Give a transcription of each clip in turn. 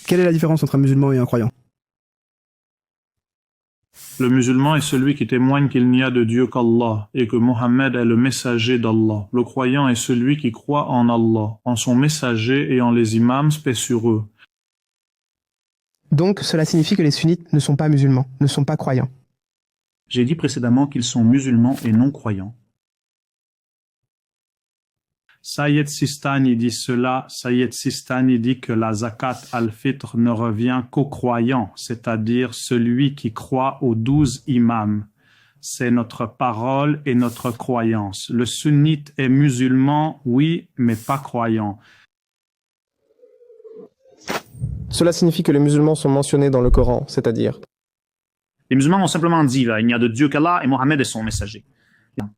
Quelle est la différence entre un musulman et un croyant? Le musulman est celui qui témoigne qu'il n'y a de Dieu qu'Allah et que Mohammed est le messager d'Allah. Le croyant est celui qui croit en Allah, en son messager et en les imams, paix sur eux. Donc, cela signifie que les sunnites ne sont pas musulmans, ne sont pas croyants. J'ai dit précédemment qu'ils sont musulmans et non croyants. Sayyid Sistani dit cela. Sayyid Sistani dit que la zakat al-fitr ne revient qu'au croyant, c'est-à-dire celui qui croit aux 12 imams. C'est notre parole et notre croyance. Le sunnite est musulman, oui, mais pas croyant. Cela signifie que les musulmans sont mentionnés dans le Coran, c'est-à-dire. Les musulmans ont simplement dit, là, il n'y a de Dieu qu'Allah et Mohammed est son messager.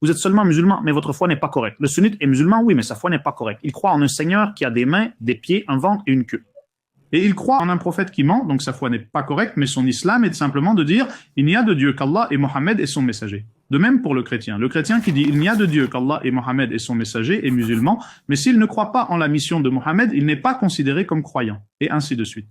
Vous êtes seulement musulman, mais votre foi n'est pas correcte. Le sunnite est musulman, oui, mais sa foi n'est pas correcte. Il croit en un Seigneur qui a des mains, des pieds, un ventre et une queue. Et il croit en un prophète qui ment, donc sa foi n'est pas correcte, mais son islam est simplement de dire, il n'y a de Dieu qu'Allah et Mohammed est son messager. De même pour le chrétien. Le chrétien qui dit, il n'y a de Dieu qu'Allah et Mohammed est son messager est musulman, mais s'il ne croit pas en la mission de Mohammed, il n'est pas considéré comme croyant. Et ainsi de suite.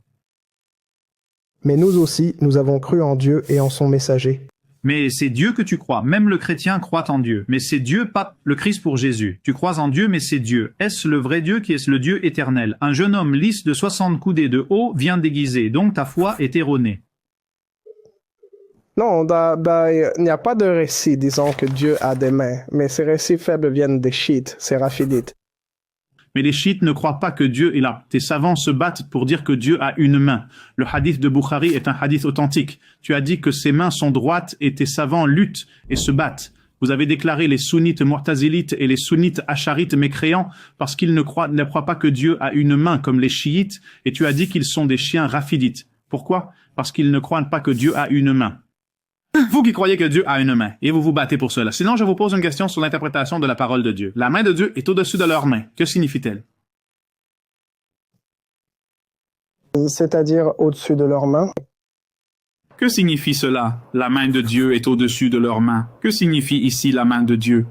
Mais nous aussi, nous avons cru en Dieu et en son messager. Mais c'est Dieu que tu crois. Même le chrétien croit en Dieu. Mais c'est Dieu, pas le Christ pour Jésus. Tu crois en Dieu, mais c'est Dieu. Est-ce le vrai Dieu qui est le Dieu éternel? Un jeune homme lisse de 60 coudées de haut vient déguisé. Donc ta foi est erronée. Non, il n'y a pas de récit disant que Dieu a des mains, mais ces récits faibles viennent des chiites, ces rafidites. Mais les chiites ne croient pas que Dieu est là. Tes savants se battent pour dire que Dieu a une main. Le hadith de Bukhari est un hadith authentique. Tu as dit que ses mains sont droites et tes savants luttent et se battent. Vous avez déclaré les sunnites mu'tazilites et les sunnites acharites mécréants parce qu'ils ne croient pas que Dieu a une main comme les chiites et tu as dit qu'ils sont des chiens rafidites. Pourquoi? Parce qu'ils ne croient pas que Dieu a une main. Vous qui croyez que Dieu a une main, et vous vous battez pour cela. Sinon, je vous pose une question sur l'interprétation de la parole de Dieu. La main de Dieu est au-dessus de leur main. Que signifie-t-elle? C'est-à-dire au-dessus de leurs mains. Que signifie cela? La main de Dieu est au-dessus de leurs mains. Que signifie ici la main de Dieu?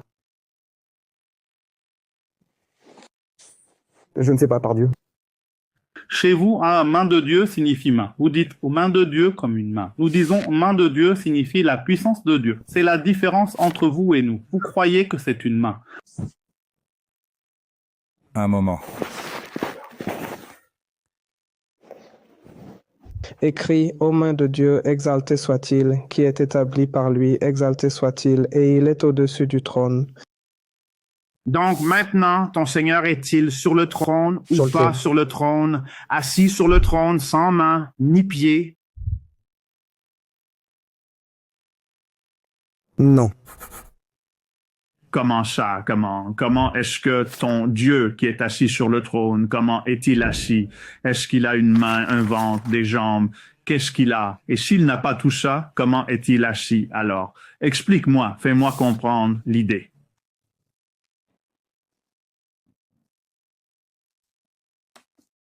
Je ne sais pas, par Dieu. Chez vous, main de Dieu signifie main. Vous dites main de Dieu comme une main. Nous disons main de Dieu signifie la puissance de Dieu. C'est la différence entre vous et nous. Vous croyez que c'est une main. Un moment. Écrit aux mains de Dieu, exalté soit-il, qui est établi par lui, exalté soit-il, et il est au-dessus du trône. Donc maintenant, ton Seigneur est-il sur le trône ou pas sur le trône, assis sur le trône, sans main, ni pied? Non. Comment ça? Comment est-ce que ton Dieu qui est assis sur le trône, comment est-il assis? Est-ce qu'il a une main, un ventre, des jambes? Qu'est-ce qu'il a? Et s'il n'a pas tout ça, comment est-il assis alors? Explique-moi, fais-moi comprendre l'idée.